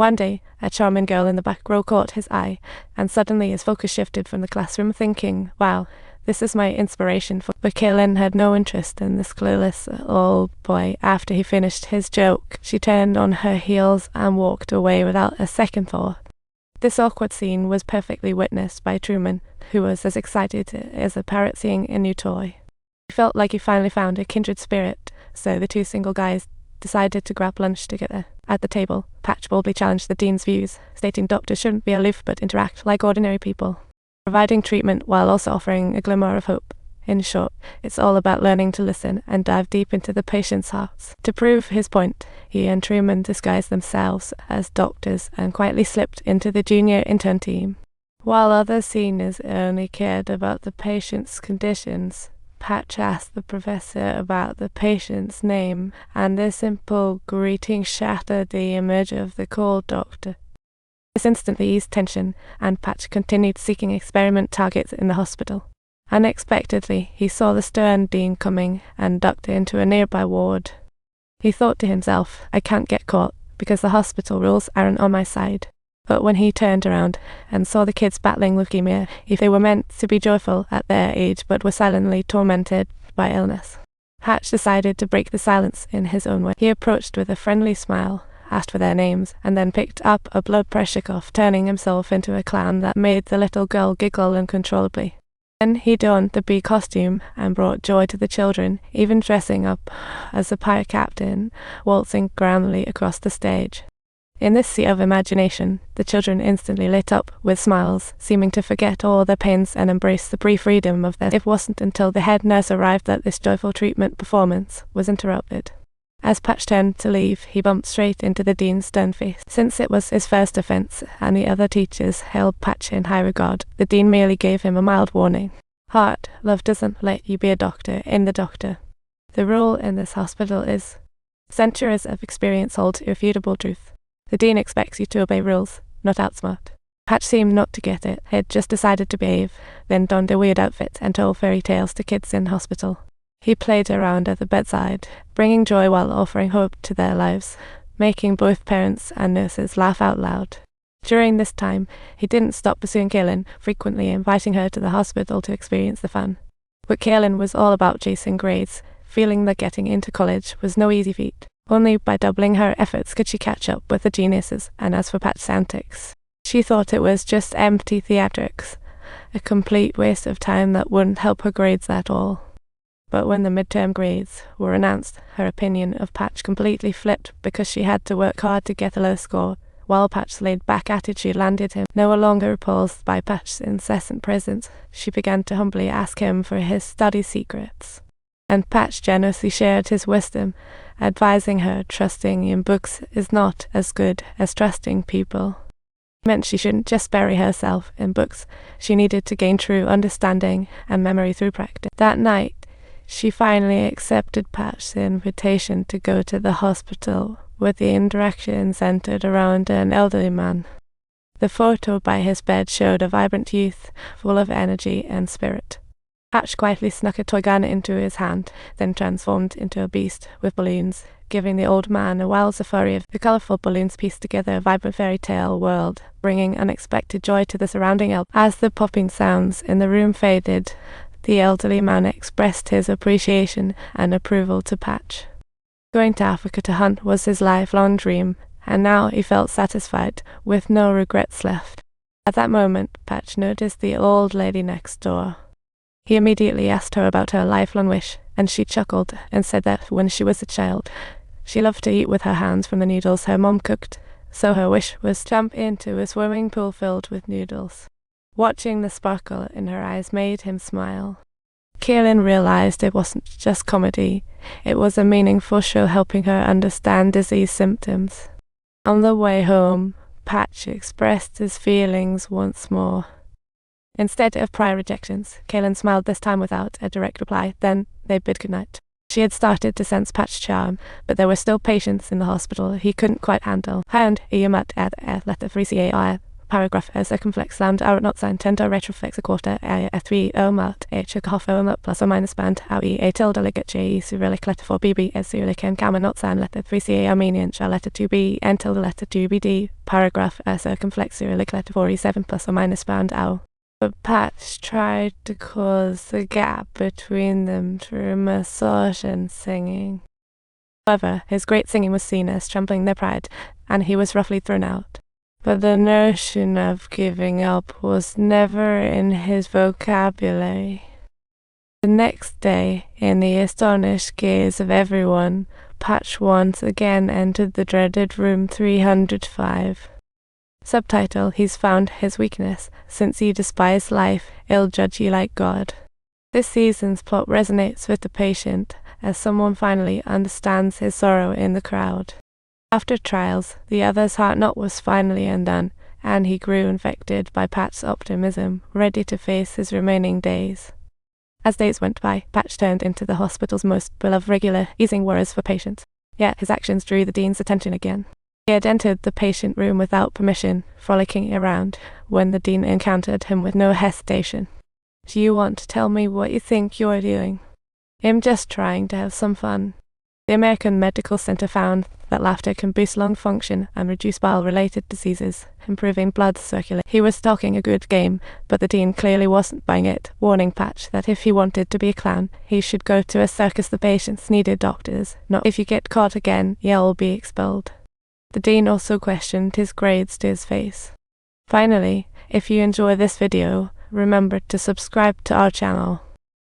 One day, a charming girl in the back row caught his eye, and suddenly his focus shifted from the classroom, thinking, wow, this is my inspiration. But Kaylin had no interest in this clueless old boy. After he finished his joke, she turned on her heels and walked away without a second thought. This awkward scene was perfectly witnessed by Truman, who was as excited as a parrot seeing a new toy. He felt like he finally found a kindred spirit, so the two single guys decided to grab lunch together. At the table, Patch boldly challenged the dean's views, stating doctors shouldn't be aloof but interact like ordinary people, providing treatment while also offering a glimmer of hope. In short, it's all about learning to listen and dive deep into the patient's hearts. To prove his point, he and Truman disguised themselves as doctors and quietly slipped into the junior intern team. While other seniors only cared about the patient's conditions, Patch asked the professor about the patient's name, and their simple greeting shattered the image of the cold doctor. This instantly eased tension, and Patch continued seeking experiment targets in the hospital. Unexpectedly, he saw the stern dean coming and ducked into a nearby ward. He thought to himself, I can't get caught, because the hospital rules aren't on my side. But when he turned around and saw the kids battling leukemia, if they were meant to be joyful at their age but were silently tormented by illness, Patch decided to break the silence in his own way. He approached with a friendly smile, asked for their names, and then picked up a blood pressure cuff, turning himself into a clown that made the little girl giggle uncontrollably. Then he donned the bee costume and brought joy to the children, even dressing up as a pirate captain, waltzing grandly across the stage. In this sea of imagination, the children instantly lit up with smiles, seeming to forget all their pains and embrace the brief freedom of their. It wasn't until the head nurse arrived that this joyful treatment performance was interrupted. As Patch turned to leave, he bumped straight into the dean's stern face. Since it was his first offence, and the other teachers held Patch in high regard, the dean merely gave him a mild warning. Heart, love doesn't let you be a doctor in the doctor. The rule in this hospital is centuries of experience hold irrefutable truth. The dean expects you to obey rules, not outsmart. Patch seemed not to get it. He'd just decided to behave, then donned a weird outfit and told fairy tales to kids in hospital. He played around at the bedside, bringing joy while offering hope to their lives, making both parents and nurses laugh out loud. During this time, he didn't stop pursuing Kaylin, frequently inviting her to the hospital to experience the fun. But Kaylin was all about chasing grades, feeling that getting into college was no easy feat. Only by doubling her efforts could she catch up with the geniuses, and as for Patch's antics, she thought it was just empty theatrics, a complete waste of time that wouldn't help her grades at all. But when the midterm grades were announced, her opinion of Patch completely flipped because she had to work hard to get a low score, while Patch's laid-back attitude landed him. No longer repulsed by Patch's incessant presence, she began to humbly ask him for his study secrets. And Patch generously shared his wisdom, advising her trusting in books is not as good as trusting people. It meant she shouldn't just bury herself in books. She needed to gain true understanding and memory through practice. That night, she finally accepted Patch's invitation to go to the hospital, with the interaction centered around an elderly man. The photo by his bed showed a vibrant youth, full of energy and spirit. Patch quietly snuck a toy gun into his hand, then transformed into a beast with balloons, giving the old man a wild safari of the colorful balloons pieced together a vibrant fairy tale world, bringing unexpected joy to the surrounding elderly. As the popping sounds in the room faded, the elderly man expressed his appreciation and approval to Patch. Going to Africa to hunt was his lifelong dream, and now he felt satisfied, with no regrets left. At that moment, Patch noticed the old lady next door. He immediately asked her about her lifelong wish, and she chuckled and said that when she was a child, she loved to eat with her hands from the noodles her mom cooked, so her wish was to jump into a swimming pool filled with noodles. Watching the sparkle in her eyes made him smile. Kaylin realized it wasn't just comedy, it was a meaningful show helping her understand disease symptoms. On the way home, Patch expressed his feelings once more. Instead of prior rejections, Kaylin smiled this time without a direct reply, then they bid goodnight. She had started to sense Patch's charm, but there were still patients in the hospital he couldn't quite handle. Hound, Iyamat at Atleta 3CAI, paragraph circumflex lambda out not sign tenta retroflex a quarter a 3 malt h a half plus or minus band how a tilde ligat j cyrillic letter 4 bb as cyrillic and gamma not sign letter 3 ca armenian shall letter 2b n tilde letter 2bd paragraph circumflex cyrillic letter 4e7 plus or minus band ow. But Patch tried to cause the gap between them through massage and singing. However, his great singing was seen as trampling their pride, and he was roughly thrown out. But the notion of giving up was never in his vocabulary. The next day, in the astonished gaze of everyone, Patch once again entered the dreaded room 305. Subtitle: He's found his weakness, since ye despise life, ill judge ye like God. This season's plot resonates with the patient, as someone finally understands his sorrow in the crowd. After trials, the other's heart knot was finally undone, and he grew infected by Patch's optimism, ready to face his remaining days. As days went by, Patch turned into the hospital's most beloved regular, easing worries for patients. Yet his actions drew the dean's attention again. He had entered the patient room without permission, frolicking around, when the dean encountered him with no hesitation. "Do you want to tell me what you think you're doing?" "I'm just trying to have some fun." The American Medical Center found that laughter can boost lung function and reduce bile-related diseases, improving blood circulation. He was talking a good game, but the dean clearly wasn't buying it, warning Patch that if he wanted to be a clown, he should go to a circus. The patients needed doctors, not if you get caught again, you'll be expelled. The dean also questioned his grades to his face. Finally, if you enjoy this video, remember to subscribe to our channel.